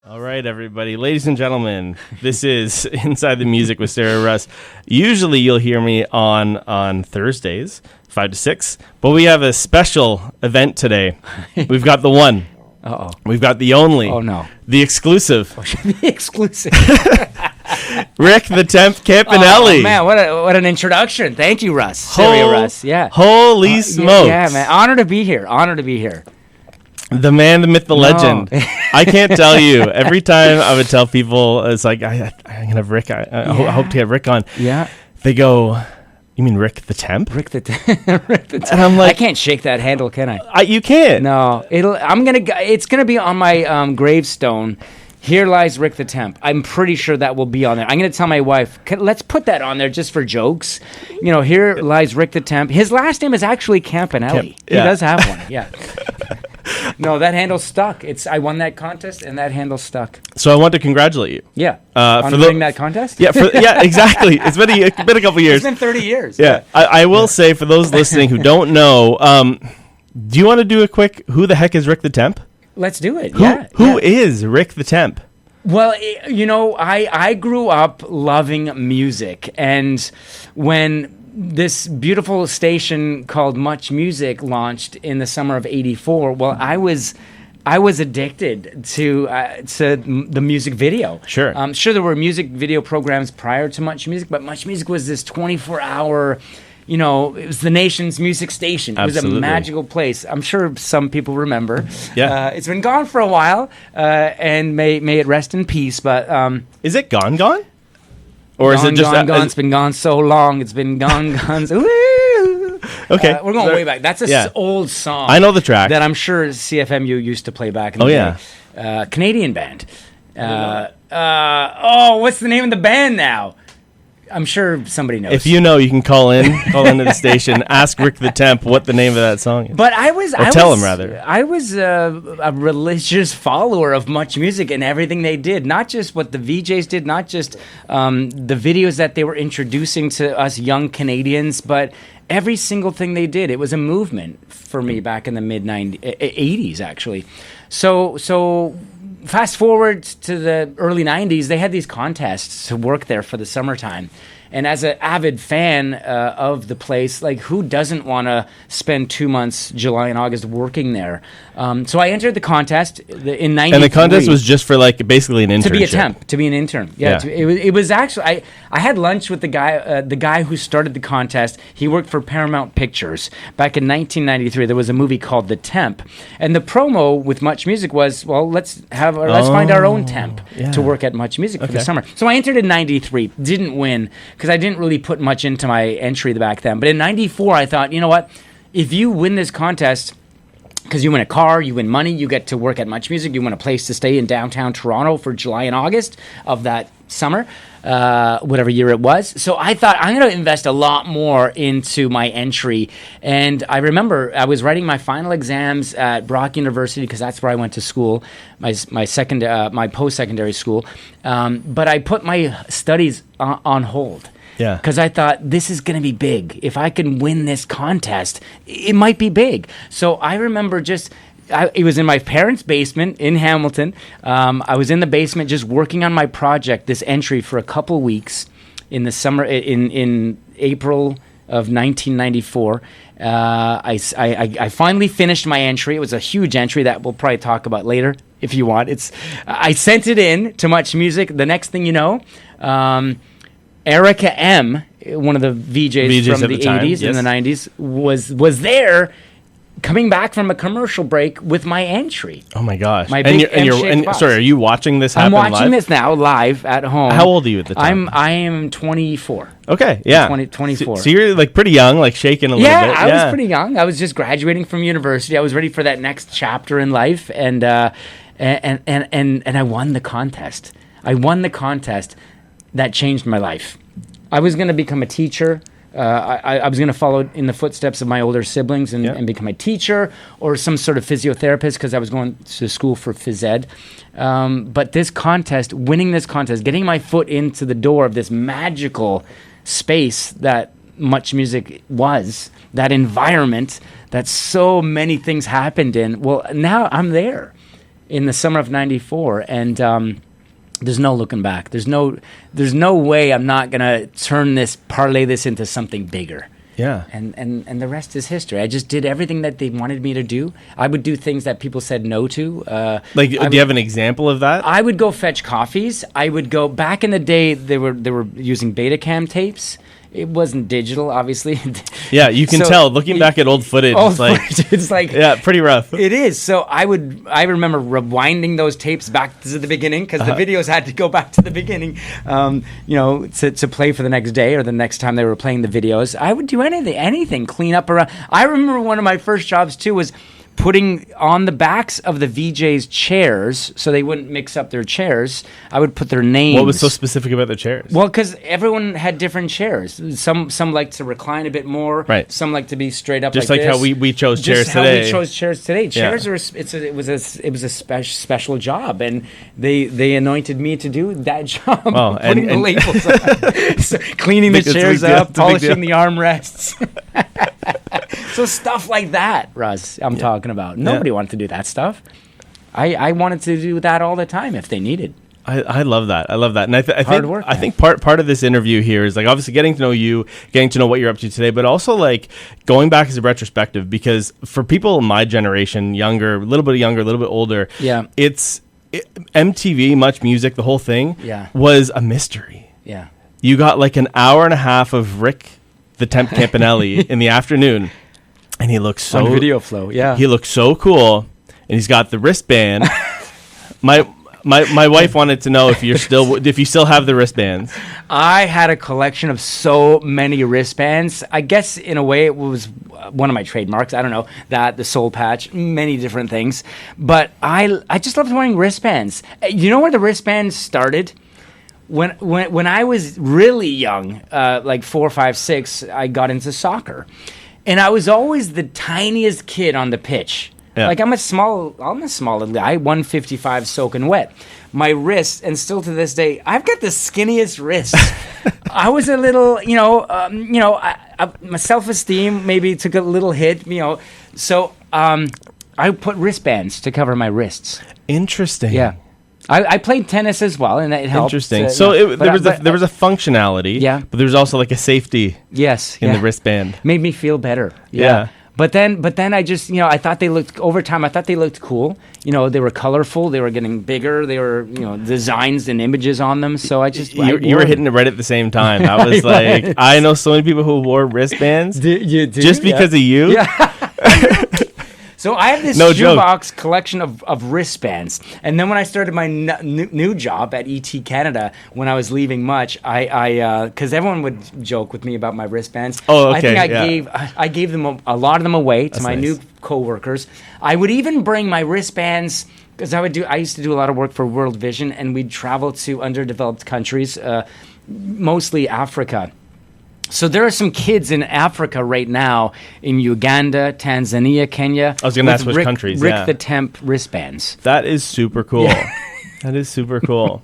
All right, everybody. Ladies and gentlemen, this is Inside the Music with Sarah Russ. Usually you'll hear me on Thursdays, 5 to 6, but we have a special event today. We've got the one. Uh-oh. We've got the only. Oh, no. The exclusive. The exclusive. Rick the Temp Campanelli. Oh, man, what an introduction. Thank you, Russ. Sarah Russ, yeah. Holy smokes. Yeah, man. Honor to be here. The man, the myth, the legend. I can't tell you. Every time I would tell people, it's like, I'm going to have Rick. I hope to get Rick on. Yeah. They go, you mean Rick the Temp? Rick the Temp. And I'm like, I can't shake that handle, can I? You can't. No. It's gonna be on my gravestone. Here lies Rick the Temp. I'm pretty sure that will be on there. I'm going to tell my wife, let's put that on there just for jokes. You know, here lies Rick the Temp. His last name is actually Campanelli. He does have one, yeah. No, that handle stuck. I won that contest, and that handle stuck. So I want to congratulate you. Yeah. On winning that contest? Yeah, exactly. It's been a couple years. It's been 30 years. Yeah. I will say, for those listening who don't know, do you want to do a quick, who the heck is Rick the Temp? Let's do it. Who is Rick the Temp? Well, I grew up loving music, and when this beautiful station called MuchMusic launched in the summer of '84, well, I was addicted to the music video. Sure. Sure, there were music video programs prior to MuchMusic, but MuchMusic was this 24-hour. It was the nation's music station. It Absolutely. was a magical place. I'm sure some people remember. Yeah. It's been gone for a while, and may it rest in peace. But is it gone? Or is it just gone? It's been gone so long. It's been gone. Woo! Okay. We're going way back. That's an old song. I know the track. That I'm sure CFMU used to play back in the day. Yeah. Canadian band. What's the name of the band now? I'm sure somebody knows. If you know, you can call into the station, ask Rick the Temp what the name of that song is. But tell him rather. I was a religious follower of MuchMusic and everything they did. Not just what the VJs did, not just the videos that they were introducing to us young Canadians, but every single thing they did. It was a movement for me back in the mid-80s, actually. So fast forward to the early 90s, they had these contests to work there for the summertime. And as an avid fan of the place, like, who doesn't want to spend 2 months, July and August, working there? So I entered the contest in 93. And the contest was just for, like, basically an internship. To be an intern. Yeah. It was actually, I had lunch with the guy who started the contest. He worked for Paramount Pictures. Back in 1993, there was a movie called The Temp. And the promo with MuchMusic was, well, let's find our own temp to work at MuchMusic for the summer. So I entered in 93, didn't win, because I didn't really put much into my entry back then. But in 94, I thought, you know what? If you win this contest, because you win a car, you win money, you get to work at MuchMusic, you win a place to stay in downtown Toronto for July and August of that summer, whatever year it was. So I thought, I'm going to invest a lot more into my entry. And I remember I was writing my final exams at Brock University, because that's where I went to school, my post-secondary school. But I put my studies on hold. Yeah. Because I thought, this is going to be big. If I can win this contest, it might be big. So I remember it was in my parents' basement in Hamilton. I was in the basement just working on my project, this entry, for a couple weeks in the summer, in April of 1994. I finally finished my entry. It was a huge entry that we'll probably talk about later if you want. I sent it in to MuchMusic. The next thing you know, Erica M., one of the VJs from the 80s and the 90s, was there, coming back from a commercial break with my entry. Oh my gosh! Sorry, are you watching this happen live? I'm watching this now live at home. How old are you at the time? I am 24. Okay, yeah, 24. So you're like pretty young, like shaking a little bit. Yeah, I was pretty young. I was just graduating from university. I was ready for that next chapter in life, and I won the contest. I won the contest. That changed my life. I was going to become a teacher. I was going to follow in the footsteps of my older siblings and become a teacher or some sort of physiotherapist, because I was going to school for phys ed. But this contest, winning this contest, getting my foot into the door of this magical space that MuchMusic was, that environment that so many things happened in, well, now I'm there. in the summer of '94, and there's no looking back. There's no way I'm not gonna parlay this into something bigger. Yeah. And the rest is history. I just did everything that they wanted me to do. I would do things that people said no to. Do you have an example of that? I would go fetch coffees. I would go back in the day. They were using Betacam tapes. It wasn't digital, obviously. Yeah, you can tell looking back at old footage. It's like yeah, pretty rough. It is. So I remember rewinding those tapes back to the beginning because the videos had to go back to the beginning, to play for the next day or the next time they were playing the videos. I would do anything, clean up around. I remember one of my first jobs too was putting on the backs of the VJs' chairs so they wouldn't mix up their chairs. I would put their names. What was so specific about the chairs? Well, because everyone had different chairs. Some like to recline a bit more. Right. Some like to be straight up. Just like this. how we chose chairs Just today. How we chose chairs today. Chairs Yeah. it was a special job, and they anointed me to do that job. Oh, putting the labels on. So cleaning the chairs up, polishing the armrests. So stuff like that, Russ, I'm talking about. Nobody wanted to do that stuff. I wanted to do that all the time if they needed. I love that. And I Hard work, I think part of this interview here is like obviously getting to know you, getting to know what you're up to today, but also like going back as a retrospective, because for people in my generation, younger, a little bit older, MTV, MuchMusic, the whole thing was a mystery. Yeah. You got like an hour and a half of Rick, the Temp Campanelli in the afternoon. And he looks so on Video Flow, yeah. He looks so cool, and he's got the wristband. My wife wanted to know if you still have the wristbands. I had a collection of so many wristbands. I guess in a way it was one of my trademarks. I don't know, the soul patch, many different things. But I just loved wearing wristbands. You know where the wristbands started? When I was really young, like 4, 5, 6, I got into soccer. And I was always the tiniest kid on the pitch. Yeah. Like I'm a small guy, 155 soaking wet. My wrists, and still to this day, I've got the skinniest wrists. I was a little, my self-esteem maybe took a little hit, So I put wristbands to cover my wrists. Interesting. Yeah. I played tennis as well, and it helped. Interesting. So there was a functionality, but there was also like a safety. Yes, in the wristband. Made me feel better. Yeah. But then I just I thought they looked over time. I thought they looked cool. They were colorful. They were getting bigger. They were designs and images on them. So I just you were hitting it right at the same time. I was like, I know so many people who wore wristbands just because of you. Yeah. So I have this shoebox collection of wristbands, and then when I started my new job at ET Canada, when I was leaving Much, I because everyone would joke with me about my wristbands. Oh, okay. I gave them a lot of them away to my new coworkers. I would even bring my wristbands because I used to do a lot of work for World Vision, and we'd travel to underdeveloped countries, mostly Africa. So there are some kids in Africa right now, in Uganda, Tanzania, Kenya. I was going to ask which countries. Rick the Temp wristbands. That is super cool. Yeah. That is super cool.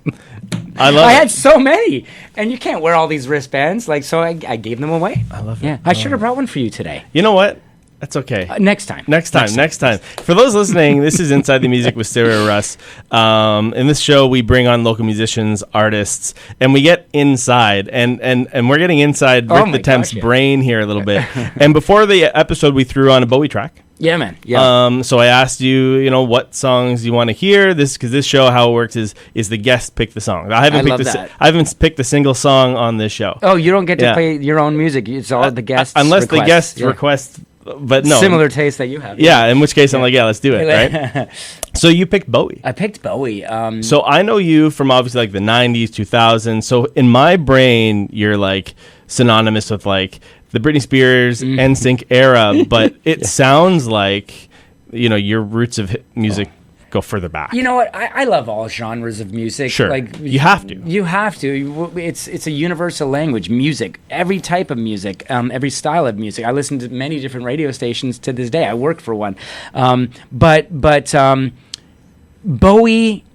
I had so many, and you can't wear all these wristbands. So I gave them away. I love it. Yeah, I should have brought one for you today. You know what? That's okay. Next time. For those listening, this is Inside the Music with Sarah Russ. In this show, we bring on local musicians, artists, and we get inside. And we're getting inside Rick the Temp's brain here a little bit. And before the episode, we threw on a Bowie track. Yeah, man. Yeah. So I asked you, what songs you want to hear. Because this show, how it works is the guest pick the song. I haven't picked a single song on this show. Oh, you don't get to play your own music. It's all the guests' unless requests. the guests request. But no. Similar taste that you have. Yeah, in which case I'm like, let's do it, right? So you picked Bowie. I picked Bowie. So I know you from obviously like the 90s, 2000s. So in my brain, you're like synonymous with like the Britney Spears, NSYNC era, but it sounds like, your roots of music go further back. You know what? I love all genres of music. Sure. You have to. You have to. It's a universal language. Music. Every type of music. Every style of music. I listen to many different radio stations to this day. I work for one. But Bowie,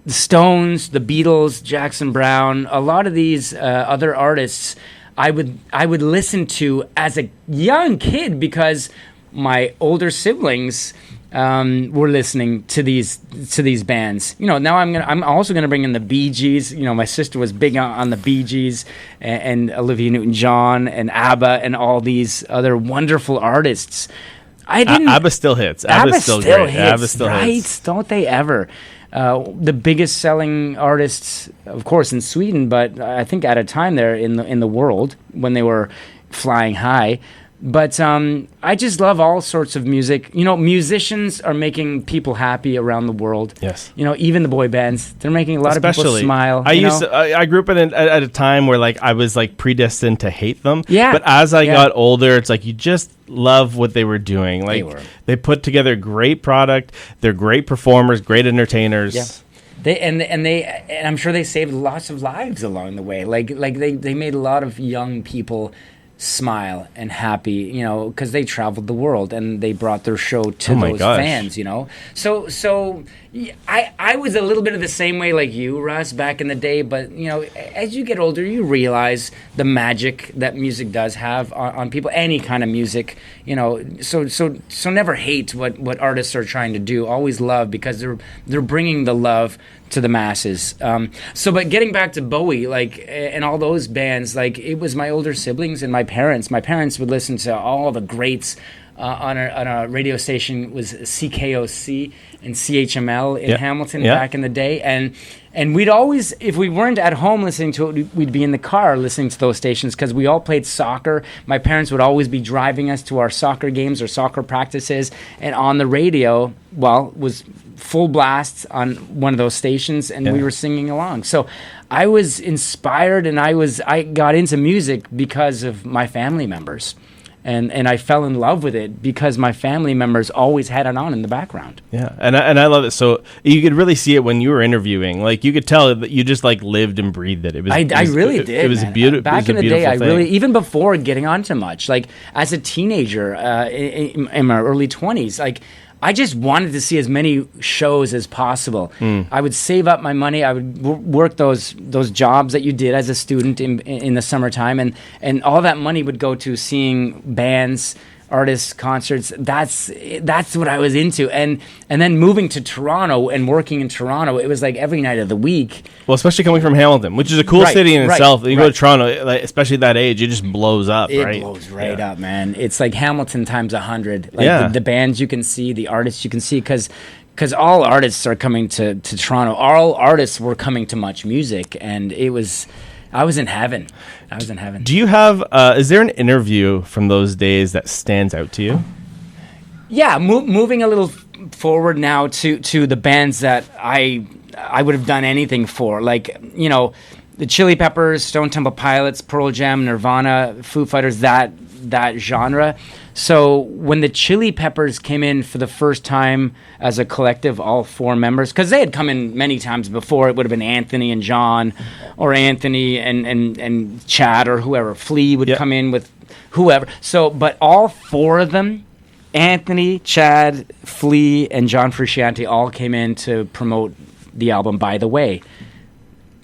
the Stones, the Beatles, Jackson Browne, a lot of these other artists I would listen to as a young kid because my older siblings were listening to these bands. Now I'm also gonna bring in the Bee Gees. My sister was big on the Bee Gees and Olivia Newton-John and ABBA and all these other wonderful artists. ABBA still hits. ABBA's still great. Hits, ABBA still right? hits. Don't they ever? The biggest selling artists, of course, in Sweden, but I think at a time there in the world when they were flying high. But I just love all sorts of music. Musicians are making people happy around the world. Yes. Even the boy bands, they're making a lot of people smile. I grew up at a time where I was predestined to hate them. Yeah. But as I got older, it's you just love what they were doing. They put together great product. They're great performers, great entertainers. Yeah. And I'm sure they saved lots of lives along the way. They made a lot of young people smile and happy, because they traveled the world and they brought their show to those fans, So I was a little bit of the same way like you, Russ, back in the day. But as you get older, you realize the magic that music does have on people. Any kind of music, So never hate what artists are trying to do. Always love, because they're bringing the love to the masses. But getting back to Bowie, and all those bands, it was my older siblings and my parents. My parents would listen to all the greats on a radio station. Was CKOC and CHML in Hamilton back in the day, and we'd always, if we weren't at home listening to it, we'd be in the car listening to those stations, because we all played soccer. My parents would always be driving us to our soccer games or soccer practices, and on the radio, was full blast on one of those stations, and we were singing along. So I was inspired, and I got into music because of my family members. And I fell in love with it because my family members always had it on in the background. Yeah, and I love it. So you could really see it when you were interviewing. You could tell that you just lived and breathed it. I really did. It was beautiful. Back in the day, I really, even before getting onto Much, as a teenager in my early 20s, I just wanted to see as many shows as possible. I would save up my money. I would work those jobs that you did as a student in the summertime, and all that money would go to seeing bands, artists, concerts. That's what I was into. And then moving to Toronto and working in Toronto, it was every night of the week. Well, especially coming from Hamilton, which is a cool city in itself. You go to Toronto, especially at that age, it just blows up. It blows up, man. It's like Hamilton times 100. The bands you can see, the artists you can see, because all artists are coming to Toronto. All artists were coming to Much Music, and I was in heaven. Do you have, is there an interview from those days that stands out to you? Yeah, moving a little forward now to the bands that I would have done anything for. The Chili Peppers, Stone Temple Pilots, Pearl Jam, Nirvana, Foo Fighters, that genre. So when the Chili Peppers came in for the first time as a collective, all four members, because they had come in many times before, it would have been Anthony and John, or Anthony and Chad, or whoever. Flea would come in with whoever. So, but all four of them, Anthony, Chad, Flea, and John Frusciante, all came in to promote the album By the Way.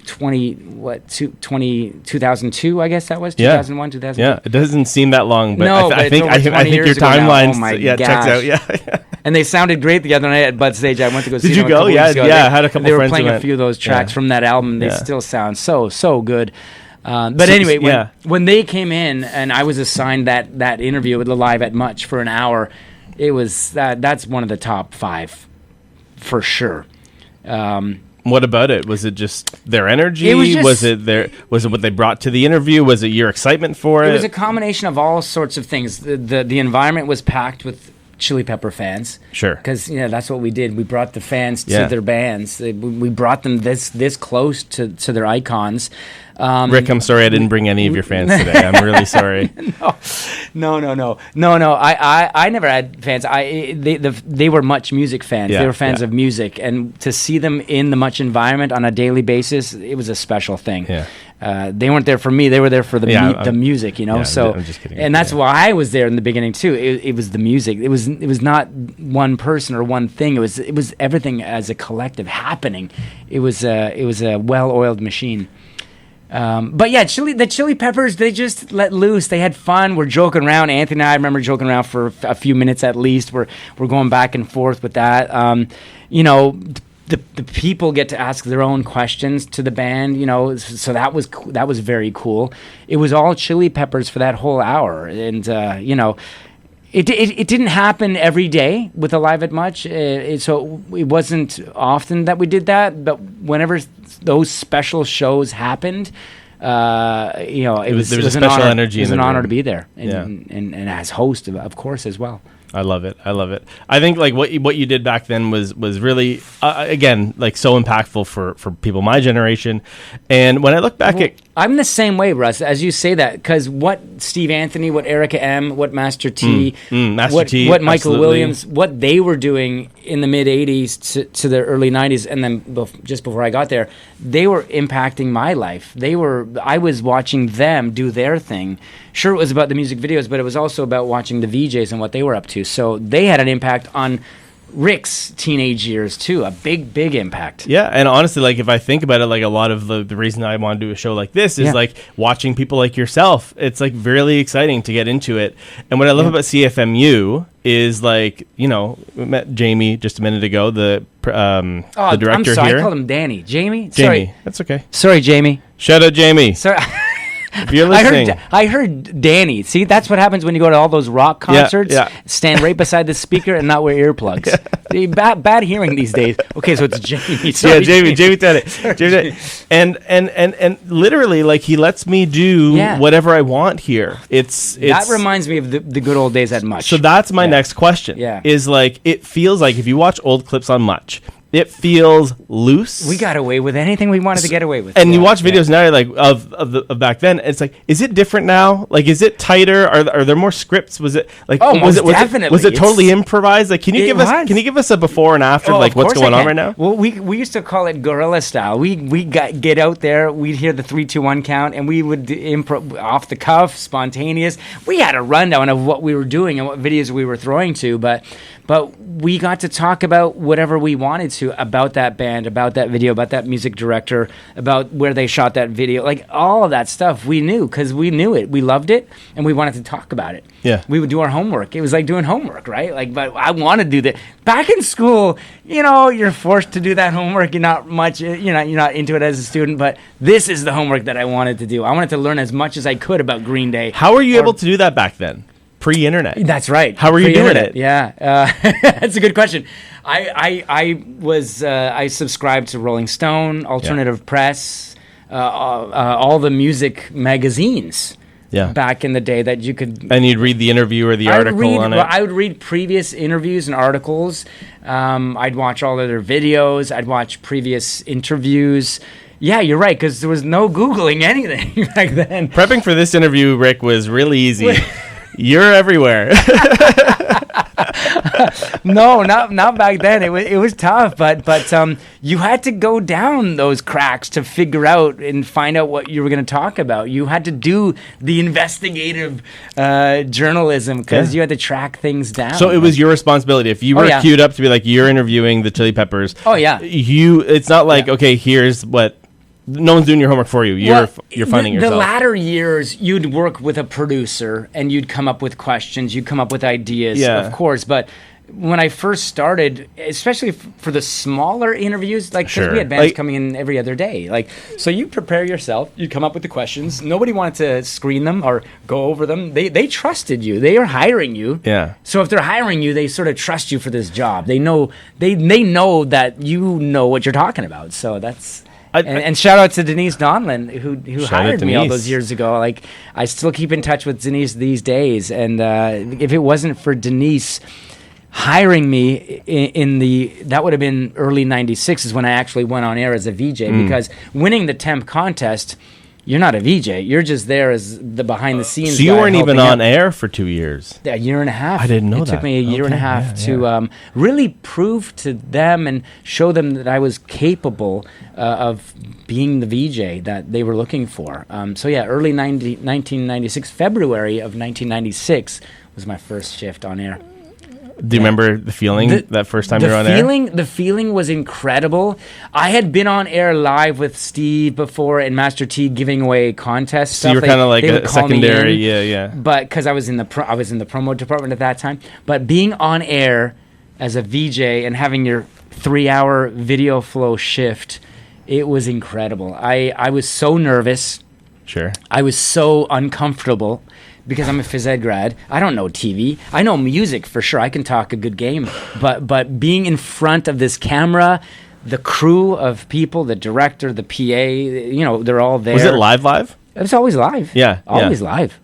2002, I guess that was 2001, 2002. Yeah, it doesn't seem that long, but no, I think your timeline checks out. Yeah, and they sounded great the other night at Bud Stage. I went to go see them. Did you go? Yeah, I had a couple. They were friends playing a few of those tracks from that album. They still sound so good. But anyway, when they came in, and I was assigned that interview with Live at Much for an hour, it was that's one of the top 5 for sure. What about it? Was it just their energy? Was it what they brought to the interview? Was it your excitement for it? It was a combination of all sorts of things. The environment was packed with Chili Pepper fans. Sure. Because that's what we did. We brought the fans to their bands. We brought them this close to their icons. Rick, I'm sorry I didn't bring any of your fans today. I'm really sorry. No. I never had fans. They were Much Music fans. They were fans of music, and to see them in the Much environment on a daily basis, it was a special thing. Yeah. They weren't there for me; they were there for the music. So I'm just kidding. And that's why I was there in the beginning too. It was the music. It was not one person or one thing. It was everything as a collective happening. It was a well-oiled machine. But yeah, the Chili Peppers, they just let loose. They had fun. We're joking around. Anthony and I remember joking around for a few minutes at least. We're going back and forth with that. You know, the people get to ask their own questions to the band. You know, so that was very cool. It was all Chili Peppers for that whole hour, and you know. It didn't happen every day with Alive at Much, so it wasn't often that we did that. But whenever those special shows happened, you know, it was a an special honor. energy. It was in an the honor room. to be there, Yeah. and as host, of course, as well. I love it. I think like what you did back then was really again like so impactful for people my generation. And when I look back at I'm the same way, Russ, as you say that, because what Steve Anthony, what Erica M, what Master T, what Michael absolutely. Williams, what they were doing in the mid 80s to the early 90s, and then just before I got there, they were impacting my life. I was watching them do their thing. Sure, it was about the music videos, but it was also about watching the VJs and what they were up to. So they had an impact on Rick's teenage years too, a big impact. Yeah, and honestly, like if I think about it, like a lot of the reason I want to do a show like this is like watching people like yourself. It's like really exciting to get into it. And what I love about CFMU is like, you know, we met Jamie just a minute ago, the director I'm sorry, here. I called him Danny. Jamie, Sorry. that's okay. Sorry, Jamie. Shout out Jamie. Sorry. If you're listening. I heard Danny. See, that's what happens when you go to all those rock concerts. Yeah. Stand right beside the speaker and not wear earplugs. See, bad hearing these days. Okay, so it's Jamie. Sorry, yeah, Jamie did it. Jamie did it. And literally, like he lets me do whatever I want here. It's that reminds me of the good old days at Much. So that's my next question. Yeah. Is like it feels like if you watch old clips on Much, it feels loose. We got away with anything we wanted to get away with. And you watch videos now, like of back then. It's like, is it different now? Like, is it tighter? Are there more scripts? Was it like? Oh, was it definitely. Was it totally improvised? Like, can you give us a before and after? Like, what's going on right now? Well, we used to call it guerrilla style. We get out there. We'd hear the 3, 2, 1 count, and we would improv off the cuff, spontaneous. We had a rundown of what we were doing and what videos we were throwing to, but we got to talk about whatever we wanted to about that band, about that video, about that music director, about where they shot that video. Like all of that stuff we knew because we knew it. We loved it and we wanted to talk about it. Yeah. We would do our homework. It was like doing homework, right? Like, but I want to do that. Back in school, you know, you're forced to do that homework. You're not into it as a student, but this is the homework that I wanted to do. I wanted to learn as much as I could about Green Day. How were you able to do that back then? Pre-internet. That's right. How were you doing it? Yeah, that's a good question. I subscribed to Rolling Stone, Alternative Press, all the music magazines. Yeah. Back in the day that you could. And you'd read the interview or the article on it. Well, I would read previous interviews and articles. I'd watch all of their videos. I'd watch previous interviews. Yeah, you're right, because there was no Googling anything back then. Prepping for this interview, Rick, was really easy. You're everywhere. No, not back then. It was tough, but you had to go down those cracks to figure out and find out what you were going to talk about. You had to do the investigative journalism because you had to track things down. So it was your responsibility. If you were queued up to be like, you're interviewing the Chili Peppers. Oh yeah. It's not like okay, here's what. No one's doing your homework for you. You're finding yourself. The latter years, you'd work with a producer and you'd come up with questions. You'd come up with ideas, of course. But when I first started, especially for the smaller interviews, like because we had bands coming in every other day, so you prepare yourself. You'd come up with the questions. Nobody wanted to screen them or go over them. They trusted you. They are hiring you. Yeah. So if they're hiring you, they sort of trust you for this job. They know know that you know what you're talking about. So that's. And shout out to Denise Donlin who hired me all those years ago. Like I still keep in touch with Denise these days, and if it wasn't for Denise hiring me that would have been early '96 is when I actually went on air as a VJ because winning the Temp contest. You're not a VJ. You're just there as the behind the scenes. So you weren't even on air for 2 years. A year and a half. I didn't know that. It took me a year and a half to really prove to them and show them that I was capable of being the VJ that they were looking for. Early 1996, February of 1996 was my first shift on air. Do you remember the feeling that first time you were on air? The feeling was incredible. I had been on air live with Steve before and Master T giving away contest stuff. So you were kind of like a secondary, yeah. But because I was in the promo department at that time. But being on air as a VJ and having your 3-hour video flow shift, it was incredible. I was so nervous. Sure. I was so uncomfortable because I'm a phys ed grad. I don't know TV. I know music for sure. I can talk a good game. But being in front of this camera, the crew of people, the director, the PA, they're all there. Was it live? It was always live. Yeah. Always live,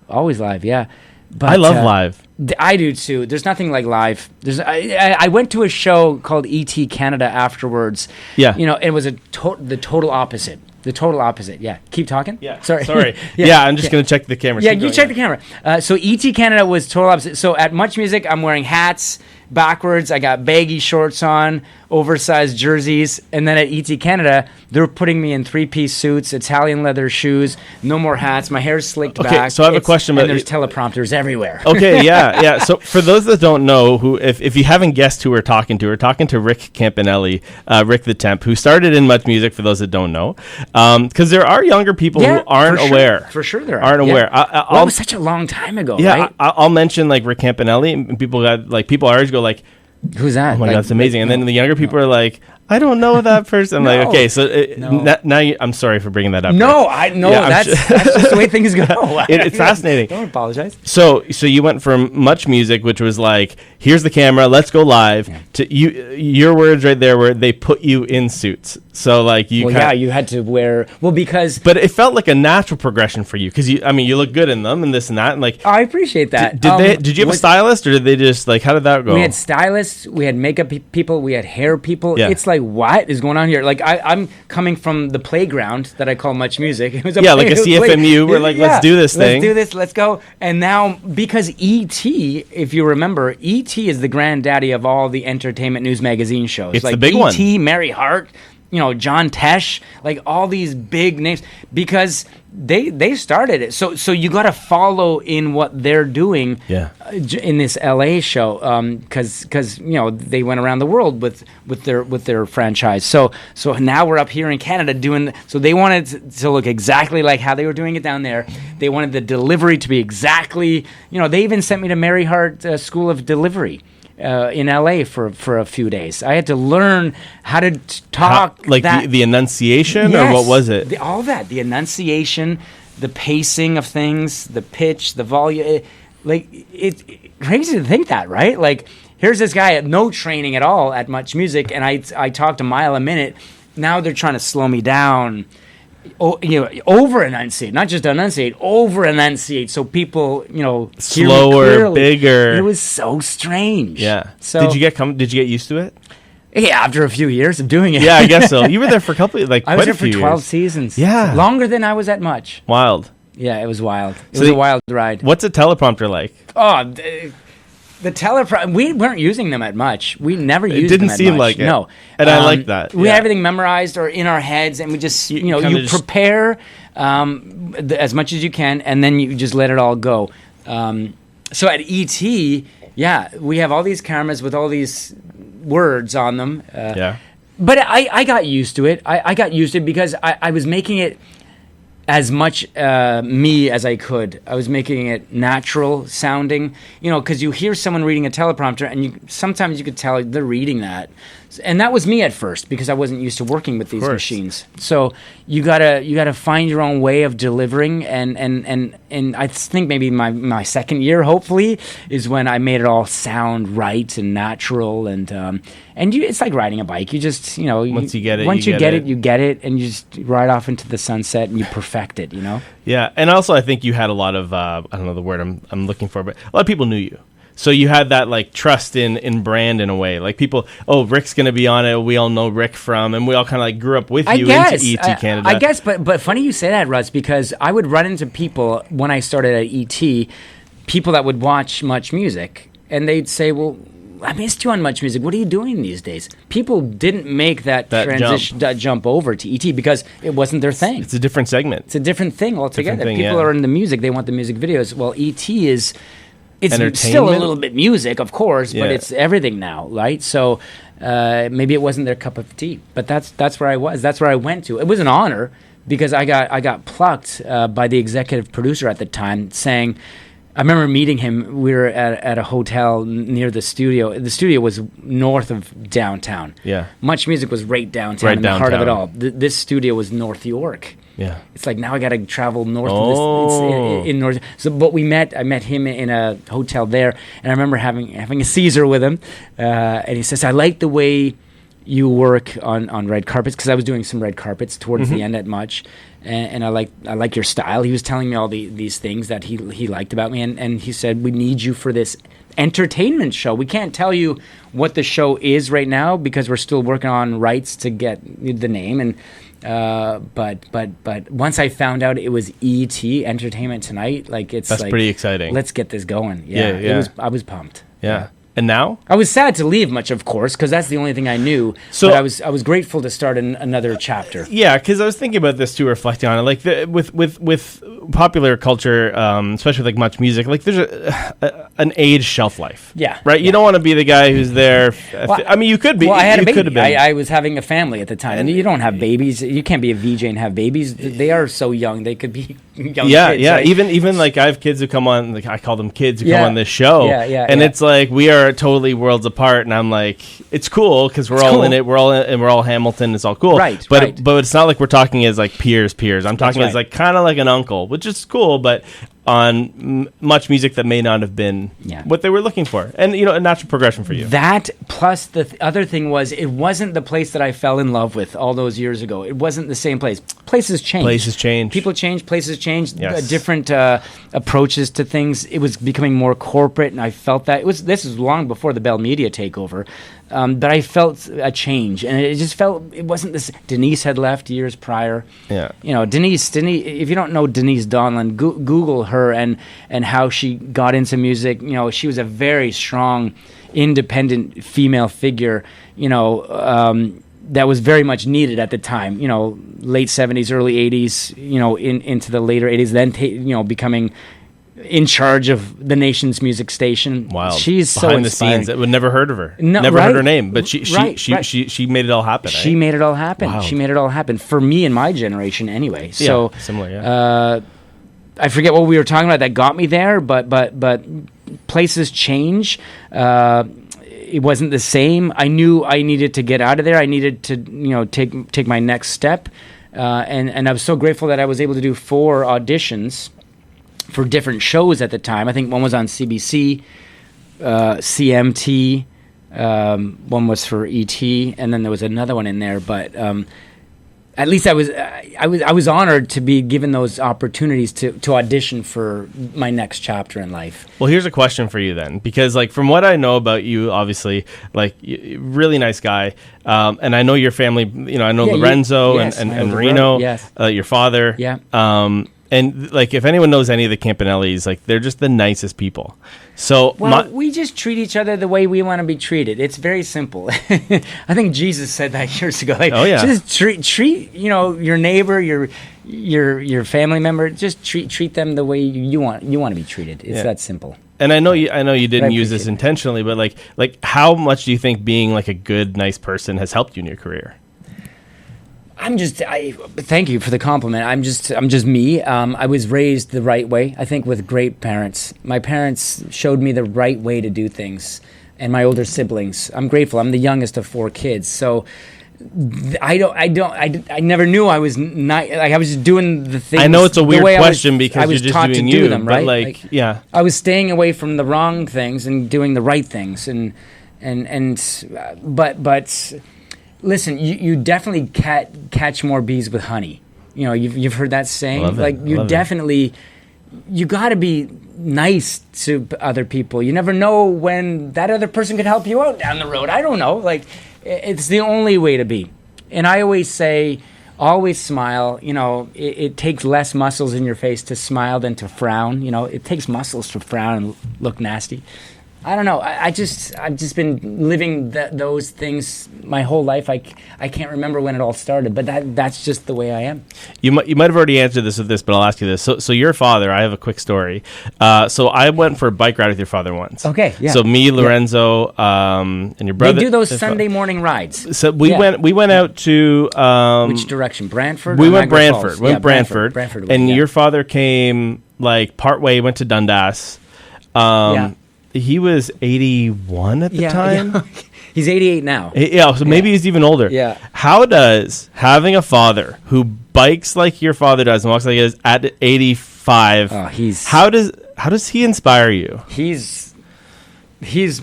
yeah. But I love live. I do too. There's nothing like live. I went to a show called ET Canada afterwards. Yeah. It was the total opposite. The total opposite. Yeah. Keep talking. Yeah. Sorry. Yeah. I'm just going to check the camera. Yeah, you check the camera. So ET Canada was total opposite. So at MuchMusic, I'm wearing hats backwards. I got baggy shorts on, oversized jerseys. And then at ET Canada, they're putting me in 3-piece suits, Italian leather shoes, no more hats. My hair's slicked back. Okay, so I have a question. And there's teleprompters everywhere. Okay, yeah. So for those that don't know, who if you haven't guessed who we're talking to Rick Campanelli, Rick the Temp, who started in MuchMusic, for those that don't know. Because there are younger people who aren't aware. For sure there are. Aren't aware. It was such a long time ago, right? I'll mention like Rick Campanelli, and people our age go like, who's that? Oh my God, that's amazing. And then the younger people are like, I don't know that person. I'm like, okay, so now I'm sorry for bringing that up. No, that's just the way things go. It's fascinating. Don't apologize. So you went from MuchMusic, which was like, here's the camera, let's go live, to your words right there where they put you in suits. So like you had to wear, because... But it felt like a natural progression for you because you look good in them and this and that. And like, I appreciate that. Did you have a stylist or did they just like, how did that go? We had stylists, we had makeup people, we had hair people. Yeah. It's like, what is going on here? Like I'm coming from the playground that I call MuchMusic. It was like a CFMU. We're like, let's do this thing. Let's do this. Let's go. And now, because E.T., if you remember, E.T. is the granddaddy of all the entertainment news magazine shows. It's like the big one. E.T., Mary Hart, John Tesh, like all these big names, because they started it. So you got to follow in what they're doing in this LA show, because they went around the world with their franchise. So now we're up here in Canada doing. So they wanted to look exactly like how they were doing it down there. They wanted the delivery to be exactly. They even sent me to Mary Hart School of Delivery. In LA for a few days. I had to learn how to talk. The enunciation, or what was it? All that. The enunciation, the pacing of things, the pitch, the volume. It's crazy to think that, right? Like, here's this guy at no training at all at MuchMusic, and I talked a mile a minute. Now they're trying to slow me down. Over enunciate, not just enunciate, over enunciate, so people, slower, bigger. It was so strange. Yeah. So did you get used to it? Yeah, after a few years of doing it. Yeah, I guess so. You were there for a couple, I was there for 12 seasons. Yeah, longer than I was at Much. Wild. Yeah, it was wild. It was a wild ride. What's a teleprompter like? Oh. The teleprompter, we weren't using them at Much. We never used them at Much. It didn't seem like it. No. And I like that. We had everything memorized or in our heads, and we just, you prepare as much as you can, and then you just let it all go. So at ET, we have all these cameras with all these words on them. But I got used to it. I got used to it because I was making it as much me as I could. I was making it natural sounding, because you hear someone reading a teleprompter, and sometimes you could tell they're reading that, and that was me at first because I wasn't used to working with these machines. So you gotta find your own way of delivering, and I think maybe my second year hopefully is when I made it all sound right and natural, and it's like riding a bike. You just once you get it, you get it, and you just ride off into the sunset and you perfect it. Yeah, and also I think you had a lot of I don't know the word I'm looking for, but a lot of people knew you. So you had that like trust in brand in a way. Like people, Rick's going to be on it. We all know Rick from, and we all kind of like grew up with you into ET Canada. I guess, but funny you say that, Russ, because I would run into people when I started at ET, people that would watch MuchMusic, and they'd say, well, I missed you on MuchMusic. What are you doing these days? People didn't make that transition, that jump over to ET because it wasn't their thing. It's a different segment. It's a different thing altogether. People are in the music. They want the music videos. Well, ET is It's still a little bit music, of course, but it's everything now, right? So maybe it wasn't their cup of tea, but that's where I was. That's where I went to. It was an honor because I got plucked by the executive producer at the time, saying. I remember meeting him. We were at a hotel near the studio. The studio was north of downtown. Yeah. MuchMusic was right downtown, in the heart of it all. This studio was North York. Yeah. It's like now I got to travel north of this. In North. So, but I met him in a hotel there, and I remember having a Caesar with him, and he says, "I like the way you work on red carpets," because I was doing some red carpets towards the end at Much. And I like your style. He was telling me all these things that he liked about me, and he said, we need you for this entertainment show. We can't tell you what the show is right now because we're still working on rights to get the name. And but once I found out it was E.T. Entertainment Tonight, that's pretty exciting. Let's get this going. Yeah. I was pumped. Yeah. And now? I was sad to leave Much, of course, because that's the only thing I knew. So but I was grateful to start another chapter. Yeah, because I was thinking about this too, reflecting on it. Like with popular culture, especially with like MuchMusic, like there's an age shelf life. Yeah, right. You don't want to be the guy who's there. Well, I mean, you could be. Well, I had a baby. I was having a family at the time, and you don't have babies. You can't be a VJ and have babies. They are so young. They could be young. Yeah, kids, yeah. right? Even like I have kids who come on. Like I call them kids who come on this show. Yeah. And it's like we are totally worlds apart, and I'm like, it's cool because we're all in it. We're all Hamilton. It's all cool, right? But it's not like we're talking as like peers. I'm talking as like kind of like an uncle, which is cool, but on MuchMusic that may not have been what they were looking for, and a natural progression for you. That plus the other thing was it wasn't the place that I fell in love with all those years ago. It wasn't the same place. Places change. People change. Places change. Yes. Different approaches to things. It was becoming more corporate, and I felt that this was long before the Bell Media takeover. But I felt a change, and it just felt it wasn't this. Denise had left years prior. Yeah, Denise. If you don't know Denise Donlan, Google her and how she got into music. She was a very strong, independent female figure. That was very much needed at the time. Late 70s, early 80s. Into the later 80s. Then becoming in charge of the nation's music station. Wow, she's behind so inspiring. the scenes. I would never heard of her. No, never right? heard her name, but she made it all happen. She made it all happen. Wow. She made it all happen for me and my generation, anyway. So similar. Yeah. I forget what we were talking about that got me there, but places change. It wasn't the same. I knew I needed to get out of there. I needed to take my next step, and I was so grateful that I was able to do 4 auditions for different shows at the time. I think one was on CBC, CMT, one was for ET, and then there was another one in there. But at least I was honored to be given those opportunities to audition for my next chapter in life. Well, here's a question for you then, because like from what I know about you, obviously, like really nice guy, and I know your family. I know Lorenzo and Reno, your father. Yeah. And like, if anyone knows any of the Campanellis, like they're just the nicest people. So we just treat each other the way we want to be treated. It's very simple. I think Jesus said that years ago. Like, just treat your neighbor, your family member. Just treat them the way you want to be treated. It's that simple. And I know you didn't use this intentionally, but like how much do you think being like a good, nice person has helped you in your career? Thank you for the compliment. I'm just me. I was raised the right way. I think with great parents. My parents showed me the right way to do things, and my older siblings. I'm grateful. I'm the youngest of 4 kids, so I never knew I was not. Like I was just doing the things. I know it's a weird question because you're just taught doing to do you, them, but right? I was staying away from the wrong things and doing the right things, but. Listen, you definitely catch more bees with honey. You've heard that saying. You got to be nice to other people. You never know when that other person could help you out down the road. I don't know. Like, it's the only way to be. And I always say, always smile. It takes less muscles in your face to smile than to frown. It takes muscles to frown and look nasty. I don't know. I've just been living those things my whole life. I can't remember when it all started, but that's just the way I am. You might have already answered this with this, but I'll ask you this. So your father, I have a quick story. So I went for a bike ride with your father once. Okay, yeah. So me, Lorenzo, and your brother. They do those Sunday morning rides. So we went out to which direction? Brantford. We went Brantford. Falls? We went Brantford. Brantford. And your father came like part way, went to Dundas. He was 81 at the time. Yeah. He's 88 now. Yeah, so maybe he's even older. Yeah. How does having a father who bikes like your father does and walks like he does at 85? How does he inspire you? He's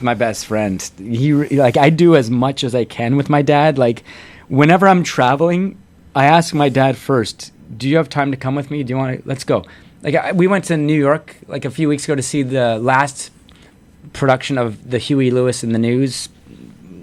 my best friend. I do as much as I can with my dad. Like whenever I'm traveling, I ask my dad first, "Do you have time to come with me? Do you want to? Let's go." Like we went to New York like a few weeks ago to see the last production of the Huey Lewis and the News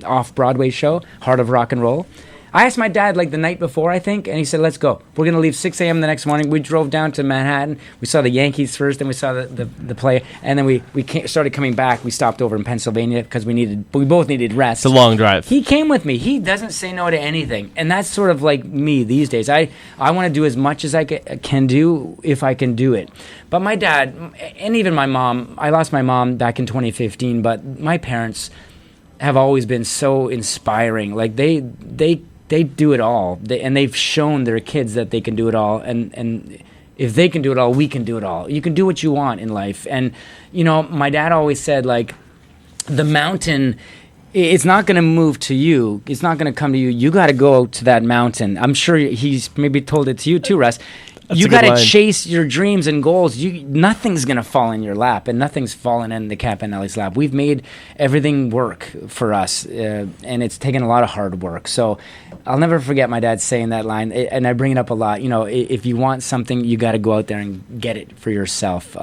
off-Broadway show, Heart of Rock and Roll. I asked my dad like the night before, I think, and he said, "Let's go. We're going to leave 6 a.m. the next morning." We drove down to Manhattan. We saw the Yankees first, then we saw the play, and then we started coming back. We stopped over in Pennsylvania because we both needed rest. It's a long drive. He came with me. He doesn't say no to anything, and that's sort of like me these days. I want to do as much as I can do if I can do it. But my dad, and even my mom, I lost my mom back in 2015, but my parents have always been so inspiring. Like they do it all, and they've shown their kids that they can do it all. And if they can do it all, we can do it all. You can do what you want in life. And my dad always said, like, the mountain, it's not going to move to you. It's not going to come to you. You got to go to that mountain. I'm sure he's maybe told it to you too, Russ. You got to chase your dreams and goals. Nothing's going to fall in your lap, and nothing's fallen in the Campanelli's lap. We've made everything work for us, and it's taken a lot of hard work. So I'll never forget my dad saying that line, and I bring it up a lot. If you want something, you got to go out there and get it for yourself.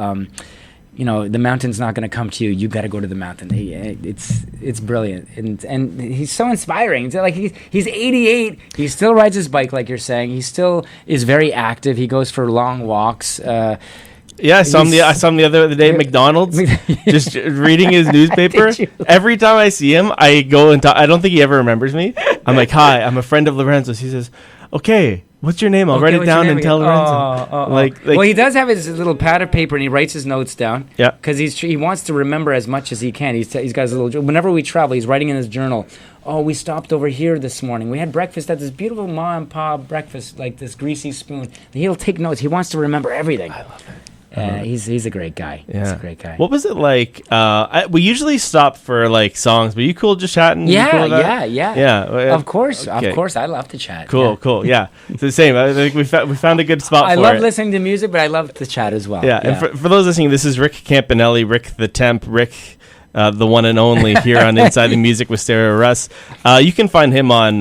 The mountain's not going to come to you. You got to go to the mountain. It's brilliant, and he's so inspiring. It's like he's 88. He still rides his bike, like you're saying. He still is very active. He goes for long walks. I saw him the other day at McDonald's, just reading his newspaper. Every time I see him, I go and talk. I don't think he ever remembers me. I'm like, "Hi, I'm a friend of Lorenzo's." He says, "Okay, what's your name? I'll write it down and tell Lorenzo." Like, well, he does have his little pad of paper, and he writes his notes down. Yeah, because he wants to remember as much as he can. He's got his little. Whenever we travel, he's writing in his journal. "Oh, we stopped over here this morning. We had breakfast at this beautiful ma and pa breakfast, like this greasy spoon." He'll take notes. He wants to remember everything. I love it. He's a great guy. Yeah. He's a great guy. What was it like? We usually stop for like songs, but you cool just chatting? Yeah. Of course. I love to chat. Cool. Yeah, it's the same. I think we found a good spot. I love listening to music, but I love to chat as well. Yeah. And for those listening, this is Rick Campanelli, Rick the Temp, Rick. The one and only here on Inside the Music with Stereo Russ. You can find him on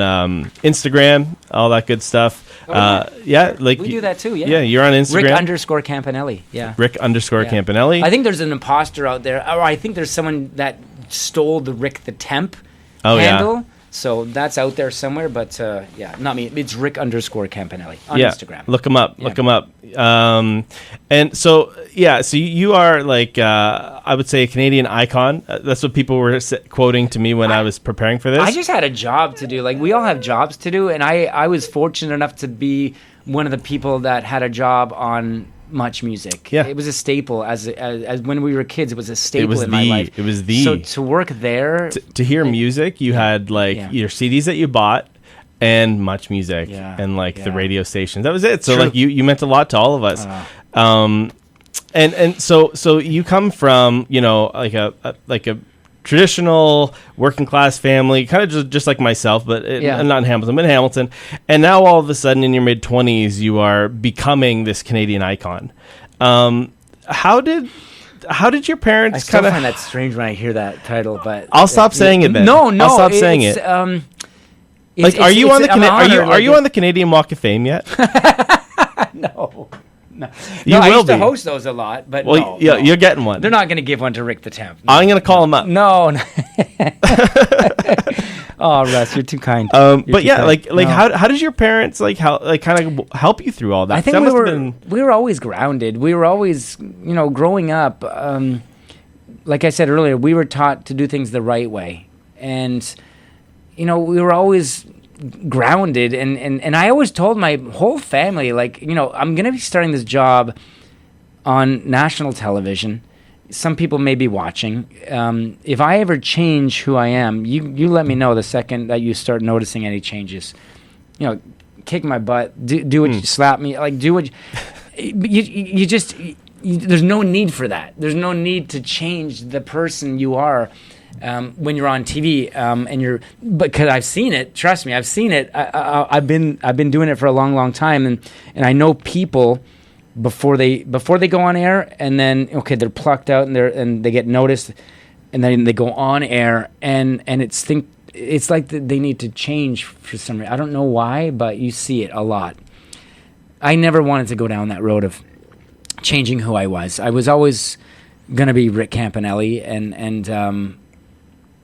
Instagram, all that good stuff. We do that too. Yeah, you're on Instagram. Rick _Campanelli. Yeah. Rick _Campanelli. I think there's an imposter out there, or I think there's someone that stole the Rick the Temp handle. Yeah. So that's out there somewhere, but not me. It's Rick _Campanelli on Instagram. Look him up. Yeah. Look him up. And so you are like I would say a Canadian icon. That's what people were quoting to me when I was preparing for this. I just had a job to do. Like we all have jobs to do, and I was fortunate enough to be one of the people that had a job on MuchMusic. Yeah, it was a staple as when we were kids. It was a staple in my life. It was the so to work there to hear music. You had like your CDs that you bought and MuchMusic and like the radio stations. That was it. So like you meant a lot to all of us. And so you come from like a traditional working class family, kind of just like myself, but not in Hamilton, but in Hamilton. And now all of a sudden in your mid-20s, you are becoming this Canadian icon. How did your parents I still find that strange when I hear that title, but I'll stop saying it then. No, I'll stop saying it. Are you on the Canadian Walk of Fame yet? No. No, I used to host those a lot, but you're getting one. They're not going to give one to Rick the Temp. No, I'm going to call him up. No. Oh, Russ, you're too kind. But yeah, kind. How did your parents kind of help you through all that? I think we were always grounded. We were always, growing up. like I said earlier, we were taught to do things the right way. And, we were always grounded. And I always told my whole family, like, I'm going to be starting this job on national television. Some people may be watching. If I ever change who I am, you let me know the second that you start noticing any changes. Kick my butt, do what you slap me, like do what you just. There's no need for that. There's no need to change the person you are when you're on TV, because I've seen it. Trust me, I've seen it. I've been doing it for a long, long time, and I know people before they go on air, and then they're plucked out and they get noticed, and then they go on air, and it's like they need to change for some reason. I don't know why, but you see it a lot. I never wanted to go down that road of changing who I was. I was always going to be Rick Campanelli, and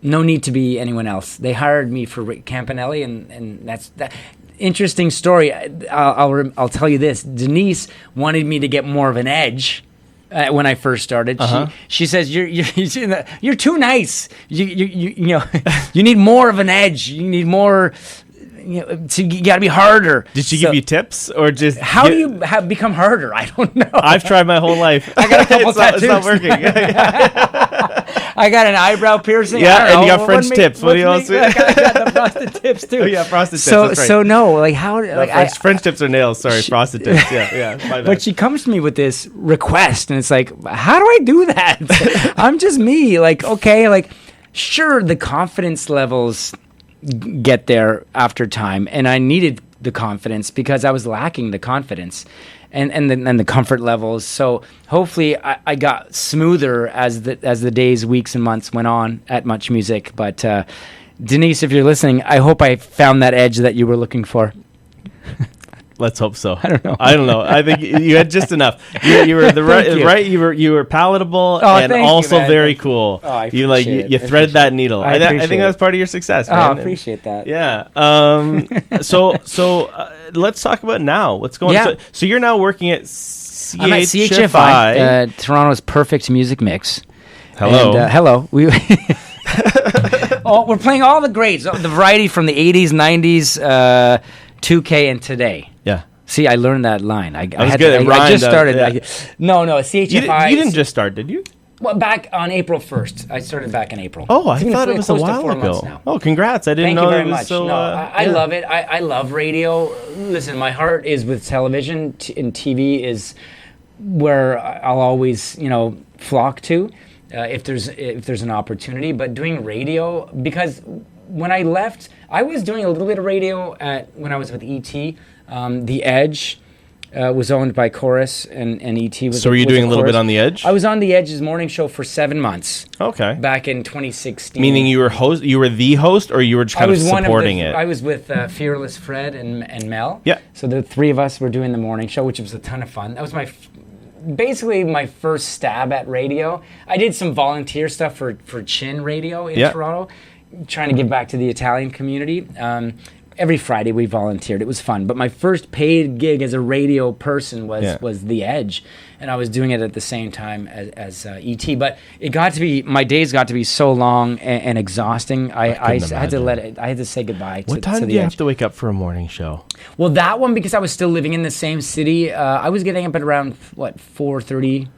no need to be anyone else. They hired me for Rick Campanelli, and that's that. Interesting story. I'll tell you this. Denise wanted me to get more of an edge when I first started. She says you're too nice. You need more of an edge. You need more. You got to be harder. Did she give you tips or just how do you become harder? I don't know. I've tried my whole life. I got a couple tattoos. It's not working. I got an eyebrow piercing. Yeah, and you got French tips. What do you also? I got the frosted tips too. Oh yeah, frosted tips. That's right. So no, like how? Like French tips are nails. Sorry, frosted tips. Yeah. My bad. But she comes to me with this request, and it's like, how do I do that? I'm just me. Like okay, like sure, the confidence levels get there after time, and I needed the confidence because I was lacking the confidence and the comfort levels. So hopefully I got smoother as the days, weeks, and months went on at MuchMusic. But Denise, if you're listening, I hope I found that edge that you were looking for. Let's hope so. I don't know. I think you had just enough. You were right. You were palatable and also very cool. Oh, I appreciate you threaded that needle. I think that was part of your success. Man. Oh, I appreciate that. Yeah. So let's talk about now. What's going on? So you're now working at CHFI. I'm at CHFI, Toronto's perfect music mix. Hello. And, hello. We're playing all the grades, the variety from the 80s, 90s, 2K, and today. Yeah. See, I learned that line. I just started. Yeah. No, CHFI. You didn't just start, did you? Well, back on April 1st. I started back in April. Oh, I thought it was a while ago. Oh, congrats. I didn't know Thank you very it was much. so... I love it. I love radio. Listen, my heart is with television, and TV is where I'll always, flock to if there's an opportunity. But doing radio, because when I left, I was doing a little bit of radio when I was with ET. The Edge was owned by Chorus, and ET was. So were you doing a little bit on The Edge? I was on The Edge's morning show for 7 months. Okay. Back in 2016. Meaning you were the host, or you were just kind of supporting it? I was with Fearless Fred and Mel. Yeah. So the three of us were doing the morning show, which was a ton of fun. That was basically my first stab at radio. I did some volunteer stuff for Chin Radio in Toronto, trying to give back to the Italian community. Every Friday we volunteered. It was fun. But my first paid gig as a radio person was The Edge, and I was doing it at the same time as ET. But my days got to be so long and exhausting. I had to say goodbye to The Edge. What time did you have to wake up for a morning show? Well, that one, because I was still living in the same city, I was getting up at around 4:30.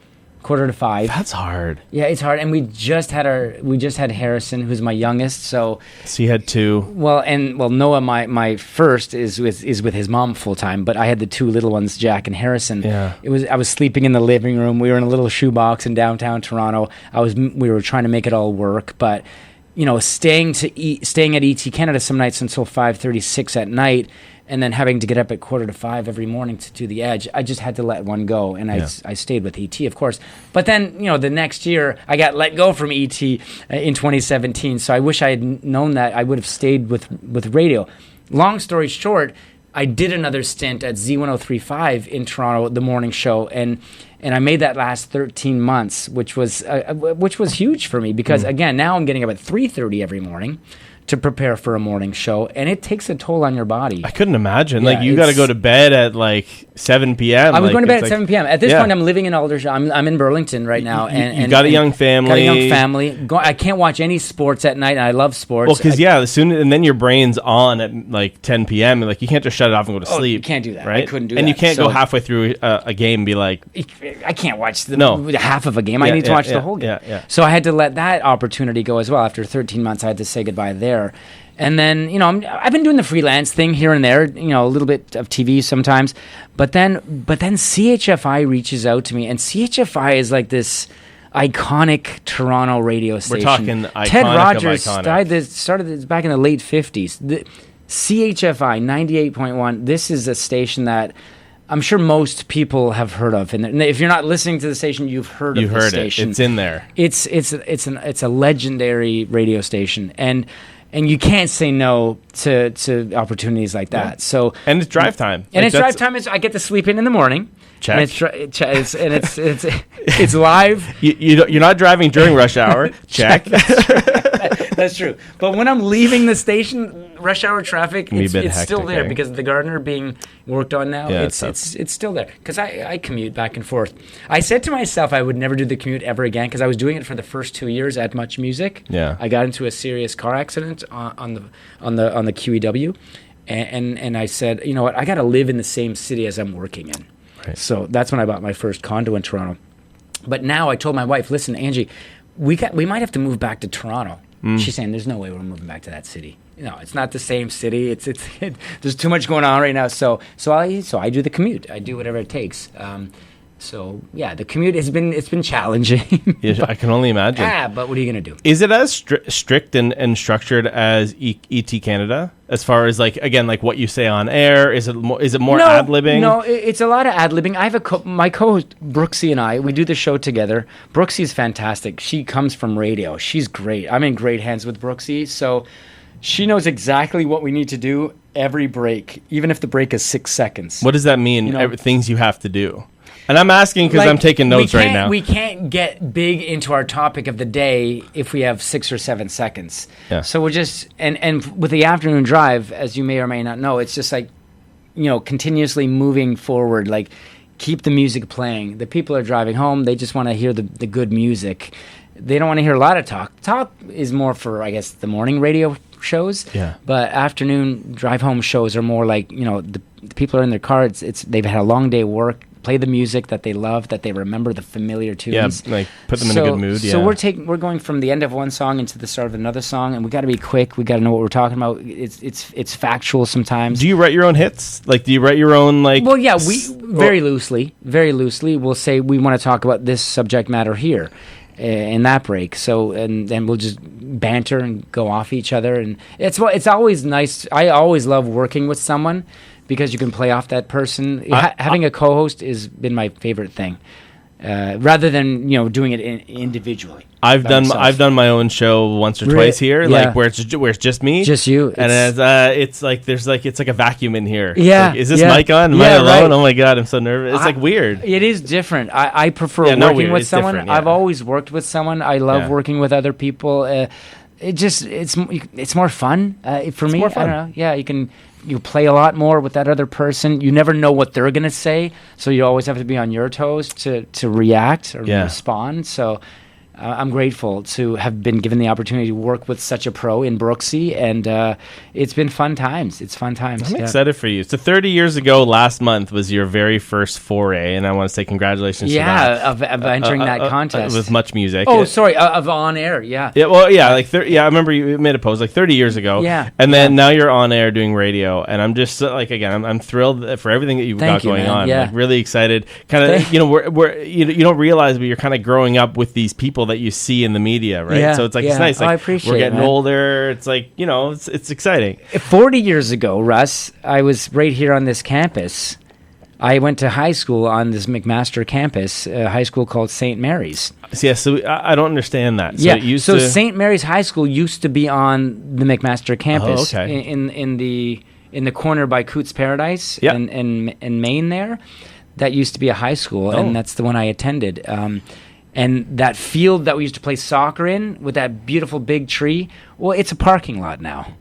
4:45. That's hard. Yeah, it's hard. And we just had Harrison, who's my youngest. So you had two. Well, Noah, my first is with his mom full time, but I had the two little ones, Jack and Harrison. Yeah. I was sleeping in the living room. We were in a little shoebox in downtown Toronto. We were trying to make it all work, but staying at ET Canada some nights until 5:36 at night, and then having to get up at 4:45 every morning to do The Edge, I just had to let one go, and I stayed with ET, of course. But then, the next year, I got let go from ET in 2017, so I wish I had known that. I would have stayed with radio. Long story short, I did another stint at Z1035 in Toronto, the morning show, and I made that last 13 months, which was huge for me, because, again, now I'm getting up at 3:30 every morning, to prepare for a morning show, and it takes a toll on your body. I couldn't imagine. Yeah, like, you got to go to bed at like 7 p.m. I was going to bed at like, 7 p.m. At this point, I'm living in Aldershot. I'm in Burlington right now. And you got a young family. Got a young family. I can't watch any sports at night, and I love sports. Well, because, and then your brain's on at like 10 p.m. And, like, you can't just shut it off and go to sleep. You can't do that. Right? I couldn't do that. And you can't go halfway through a game and be like... I can't watch half of a game. I need to watch the whole game. So I had to let that opportunity go as well. After 13 months, I had to say goodbye there. And then, I've been doing the freelance thing here and there, a little bit of TV sometimes. But then CHFI reaches out to me, and CHFI is like this iconic Toronto radio station. We're talking iconic. Ted Rogers started this back in the late 50s. The CHFI 98.1, this is a station that I'm sure most people have heard of. And if you're not listening to the station, you've heard of the station. It's in there. It's a legendary radio station. And you can't say no to opportunities like that. So and it's drive time. And it's drive time. I get to sleep in the morning. Check. And it's live. You're not driving during rush hour. Check. That's true. But when I'm leaving the station, rush hour traffic, it's still there because the Gardner being worked on now. Yeah, it's still there because I commute back and forth. I said to myself I would never do the commute ever again because I was doing it for the first 2 years at MuchMusic. Yeah. I got into a serious car accident on the QEW, and I said, you know what, I got to live in the same city as I'm working in. Right. So that's when I bought my first condo in Toronto. But now I told my wife, listen, Angie, we might have to move back to Toronto. She's saying, there's no way we're moving back to that city. No, it's not the same city. There's too much going on right now. So I do the commute. I do whatever it takes. So yeah, the commute it's been challenging. I can only imagine. But what are you gonna do? Is it as strict and structured as ET Canada as far as like what you say on air? Is it more ad libbing? No, it's a lot of ad libbing. I have my co-host Brooksy and I. We do the show together. Brooksy is fantastic. She comes from radio. She's great. I'm in great hands with Brooksy. So she knows exactly what we need to do every break, even if the break is 6 seconds. What does that mean? Things you have to do. And I'm asking because I'm taking notes right now. We can't get big into our topic of the day if we have 6 or 7 seconds. Yeah. So we're just and with the afternoon drive, as you may or may not know, it's just like, continuously moving forward. Like, keep the music playing. The people are driving home. They just want to hear the good music. They don't want to hear a lot of talk. Talk is more for, I guess, the morning radio shows. Yeah. But afternoon drive home shows are more like, the people are in their car. They've had a long day work. Play the music that they love, that they remember, the familiar tunes. Yeah, like put them in a good mood. Yeah. So we're going from the end of one song into the start of another song, and we got to be quick. We got to know what we're talking about. It's factual sometimes. Do you write your own hits? Like, do you write your own like? Well, yeah, we very loosely. We'll say we want to talk about this subject matter here. In that break, and we'll just banter and go off each other, and it's always nice. I always love working with someone because you can play off that person. Having a co-host has been my favorite thing, rather than doing it individually. I've done my own show once or twice here, like where it's just me, just you, and it's like it's like a vacuum in here. Yeah, like, is this mic on? Am I alone? Right. Oh my god, I'm so nervous. It's like weird. It is different. I prefer working with someone. I've always worked with someone. I love working with other people. It's more fun for me. More fun. I don't know. Yeah, you play a lot more with that other person. You never know what they're gonna say, so you always have to be on your toes to react or respond. So I'm grateful to have been given the opportunity to work with such a pro in Brooksy, and it's been fun times. It's fun times. I'm excited for you. So 30 years ago, last month, was your very first foray, and I want to say congratulations to that. Of entering that contest. With MuchMusic. Oh, sorry, of on air, yeah. Yeah, well, yeah, I remember you made a post like 30 years ago. Yeah. And then now you're on air doing radio, and I'm just I'm thrilled for everything that you've got going on. Yeah. Like, really excited. Kind of, you don't realize, but you're kind of growing up with these people that you see in the media, right? So it's like it's nice. Like, I appreciate we're getting it, older. It's like it's exciting. 40 years ago, Russ, I was right here on this campus. I went to high school on this McMaster campus, a high school called St. Mary's. Yeah, so I don't understand that. So St. Mary's High School used to be on the McMaster campus. Oh, okay. in the corner by Coots Paradise in Maine there. That used to be a high school, and that's the one I attended. And that field that we used to play soccer in with that beautiful big tree, well, it's a parking lot now.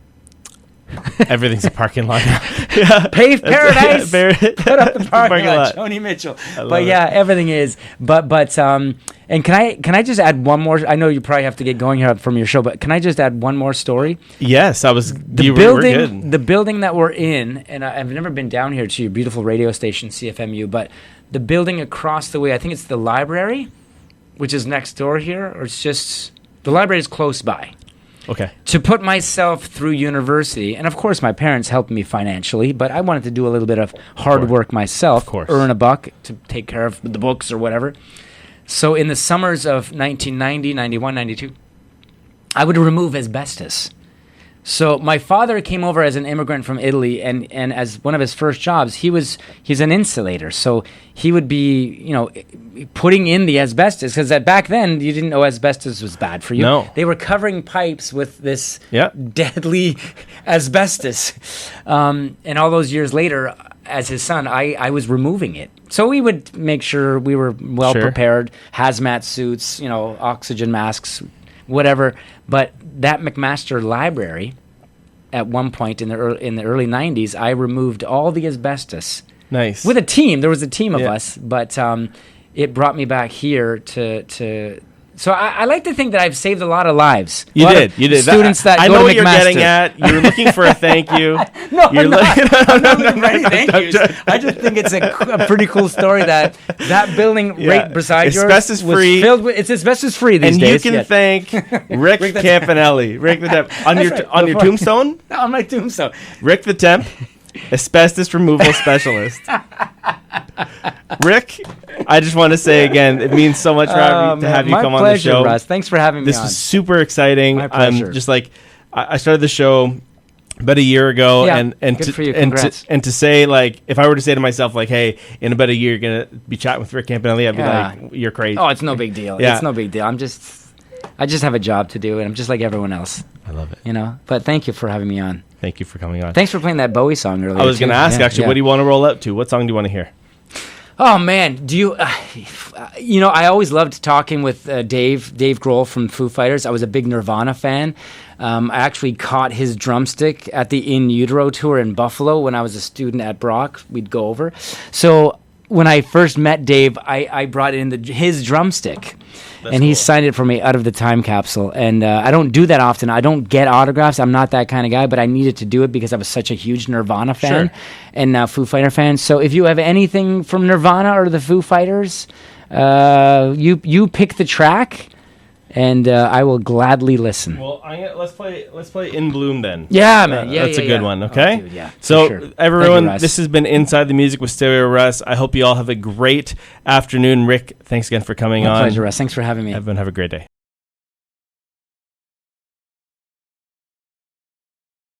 Everything's a parking lot now. Yeah. Pave paradise. Put up the parking lot. Joni Mitchell. But yeah, everything is. But and can I just add one more? I know you probably have to get going here from your show, but can I just add one more story? Yes, I was. The building that we're in, and I've never been down here to your beautiful radio station CFMU, but the building across the way, I think it's the library, which is next door here, or it's just the library is close by. Okay. To put myself through university, and of course my parents helped me financially, but I wanted to do a little bit of hard work myself, earn a buck to take care of the books or whatever. So in the summers of 1990, 91, 92, I would remove asbestos. So my father came over as an immigrant from Italy, and as one of his first jobs, he's an insulator. So he would be, putting in the asbestos, because back then you didn't know asbestos was bad for you. No. They were covering pipes with this deadly asbestos. And all those years later, as his son, I was removing it. So we would make sure we were well prepared, hazmat suits, oxygen masks, whatever. But that McMaster library, at one point in the early 90s, I removed all the asbestos. Nice. With a team. There was a team of us, but it brought me back here to so I like to think that I've saved a lot of lives. You did. Students that I go know to what you're McMaster. getting at. You're looking for a thank you. No, I'm not looking for any thank yous. I just think it's a pretty cool story that building right beside yours asbestos free. Filled with, it's asbestos free these and days. And you can thank Rick Campanelli. Rick the Temp. On your tombstone? On my tombstone. Rick the Temp, asbestos removal specialist. Rick, I just want to say again, it means so much to have you come on the show. Russ. Thanks for having me This was super exciting. My pleasure. Just like I started the show about a year ago, and good for you. Congrats. And to say, like, if I were to say to myself, like, hey, in about a year you're gonna be chatting with Rick Campanelli, I'd be like, you're crazy. Oh, it's no big deal. It's no big deal. I just have a job to do, and I'm just like everyone else. I love it. But thank you for having me on. Thank you for coming on. Thanks for playing that Bowie song earlier. I was going to ask, actually, what do you want to roll up to? What song do you want to hear? Oh, man. Do you... I always loved talking with Dave Grohl from Foo Fighters. I was a big Nirvana fan. I actually caught his drumstick at the In Utero tour in Buffalo when I was a student at Brock. We'd go over. So when I first met Dave, I brought in his drumstick. That's he signed it for me out of the time capsule. And I don't do that often. I don't get autographs. I'm not that kind of guy, but I needed to do it because I was such a huge Nirvana fan and now Foo Fighter fan. So if you have anything from Nirvana or the Foo Fighters, you pick the track, and I will gladly listen. Well, let's play In Bloom then. Yeah, man. That's a good one. Okay. Oh, dude, yeah. So everyone, this has been Inside the Music with Stereo Russ. I hope you all have a great afternoon. Rick, thanks again for coming on. My pleasure, Russ. Thanks for having me. Everyone, have a great day.